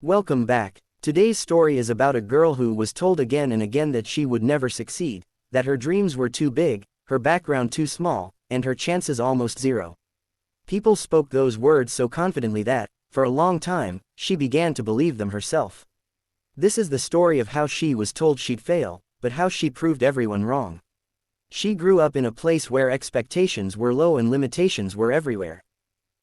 Welcome back. Today's story is about a girl who was told again and again that she would never succeed, that her dreams were too big, her background too small, and her chances almost zero. People spoke those words so confidently that, for a long time, she began to believe them herself. This is the story of how she was told she'd fail, but how she proved everyone wrong. She grew up in a place where expectations were low and limitations were everywhere.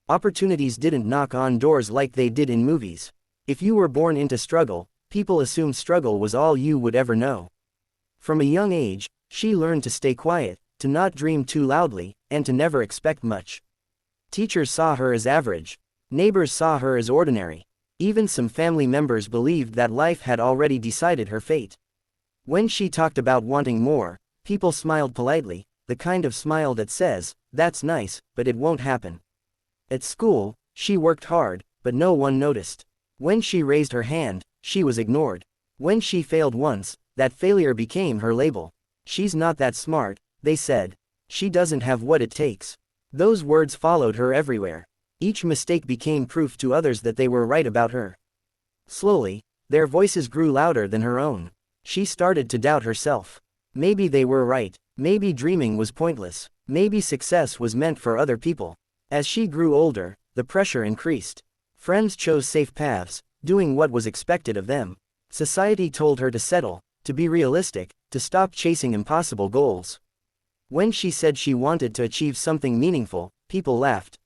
Opportunities didn't knock on doors like they did in movies. If you were born into struggle, people assumed struggle was all you would ever know. From a young age, she learned to stay quiet, to not dream too loudly, and to never expect much. Teachers saw her as average. Neighbors saw her as ordinary. Even some family members believed that life had already decided her fate. When she talked about wanting more, people smiled politely, the kind of smile that says, "That's nice, but it won't happen." At school, she worked hard, but no one noticed. When she raised her hand, she was ignored. When she failed once, that failure became her label. "She's not that smart," they said. "She doesn't have what it takes." Those words followed her everywhere. Each mistake became proof to others that they were right about her. Slowly, their voices grew louder than her own. She started to doubt herself. Maybe they were right. Maybe dreaming was pointless. Maybe success was meant for other people. As she grew older, the pressure increased. Friends chose safe paths, doing what was expected of them. Society told her to settle, to be realistic, to stop chasing impossible goals. When she said she wanted to achieve something meaningful, people laughed.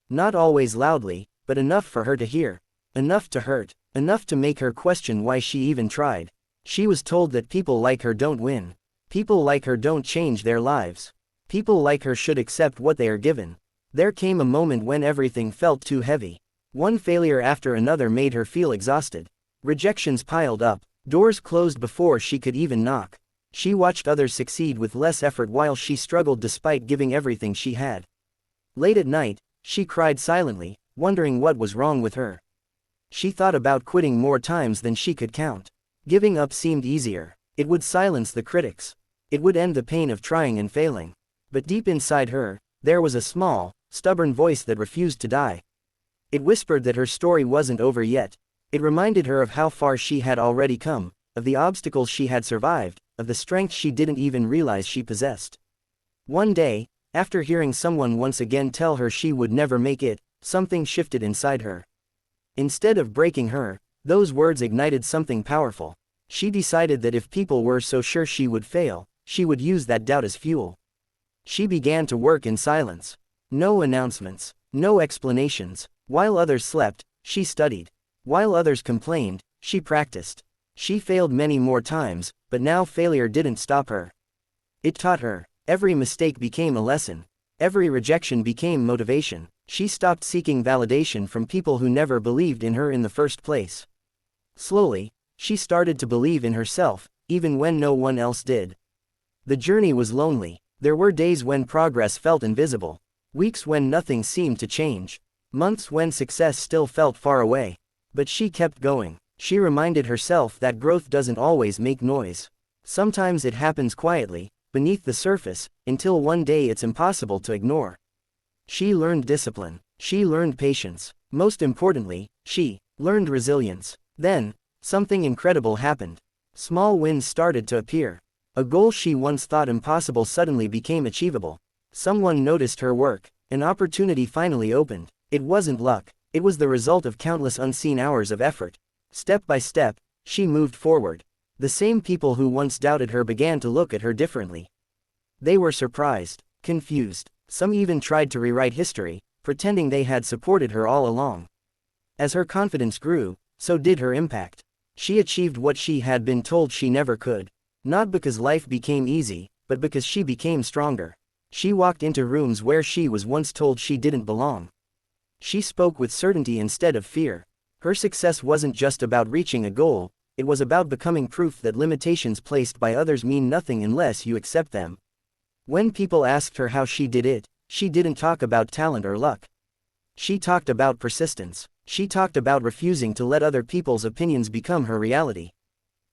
Not always loudly, but enough for her to hear. Enough to hurt. Enough to make her question why she even tried. She was told that people like her don't win. People like her don't change their lives. People like her should accept what they are given. There came a moment when everything felt too heavy. One failure after another made her feel exhausted. Rejections piled up. Doors closed before she could even knock. She watched others succeed with less effort while she struggled despite giving everything she had. Late at night, she cried silently, wondering what was wrong with her. She thought about quitting more times than she could count. Giving up seemed easier. It would silence the critics. It would end the pain of trying and failing. But deep inside her, there was a small, stubborn voice that refused to die. It whispered that her story wasn't over yet. It reminded her of how far she had already come, of the obstacles she had survived, of the strength she didn't even realize she possessed. One day, after hearing someone once again tell her she would never make it, something shifted inside her. Instead of breaking her, those words ignited something powerful. She decided that if people were so sure she would fail, she would use that doubt as fuel. She began to work in silence. No announcements, no explanations. While others slept, she studied. While others complained, she practiced. She failed many more times, but now failure didn't stop her. It taught her. Every mistake became a lesson. Every rejection became motivation. She stopped seeking validation from people who never believed in her in the first place. Slowly, she started to believe in herself, even when no one else did. The journey was lonely. There were days when progress felt invisible. Weeks when nothing seemed to change. Months when success still felt far away. But she kept going. She reminded herself that growth doesn't always make noise. Sometimes it happens quietly, beneath the surface, until one day it's impossible to ignore. She learned discipline. She learned patience. Most importantly, she learned resilience. Then, something incredible happened. Small wins started to appear. A goal she once thought impossible suddenly became achievable. Someone noticed her work. An opportunity finally opened. It wasn't luck. It was the result of countless unseen hours of effort. Step by step, she moved forward. The same people who once doubted her began to look at her differently. They were surprised, confused. Some even tried to rewrite history, pretending they had supported her all along. As her confidence grew, so did her impact. She achieved what she had been told she never could. Not because life became easy, but because she became stronger. She walked into rooms where she was once told she didn't belong. She spoke with certainty instead of fear. Her success wasn't just about reaching a goal, it was about becoming proof that limitations placed by others mean nothing unless you accept them. When people asked her how she did it, she didn't talk about talent or luck. She talked about persistence. She talked about refusing to let other people's opinions become her reality.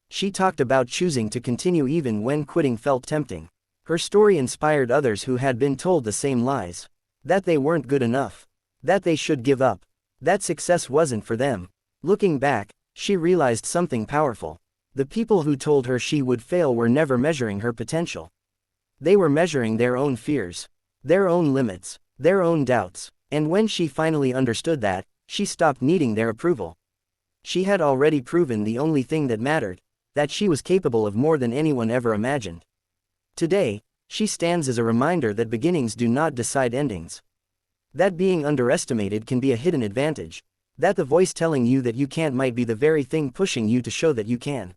She talked about choosing to continue even when quitting felt tempting. Her story inspired others who had been told the same lies. That they weren't good enough. That they should give up. That success wasn't for them. Looking back, She realized something powerful. The people who told her she would fail were never measuring her potential. They were measuring their own fears, their own limits, their own doubts, and when she finally understood that, she stopped needing their approval. She had already proven the only thing that mattered, that she was capable of more than anyone ever imagined. Today, she stands as a reminder that beginnings do not decide endings. That being underestimated can be a hidden advantage. That the voice telling you that you can't might be the very thing pushing you to show that you can.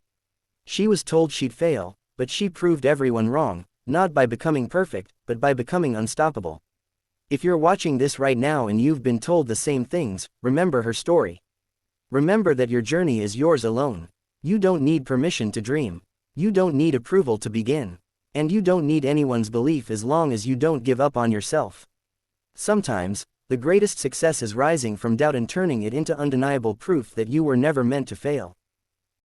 She was told she'd fail, but she proved everyone wrong, not by becoming perfect, but by becoming unstoppable. If you're watching this right now and you've been told the same things, remember her story. Remember that your journey is yours alone. You don't need permission to dream. You don't need approval to begin. And you don't need anyone's belief as long as you don't give up on yourself. Sometimes, the greatest success is rising from doubt and turning it into undeniable proof that you were never meant to fail.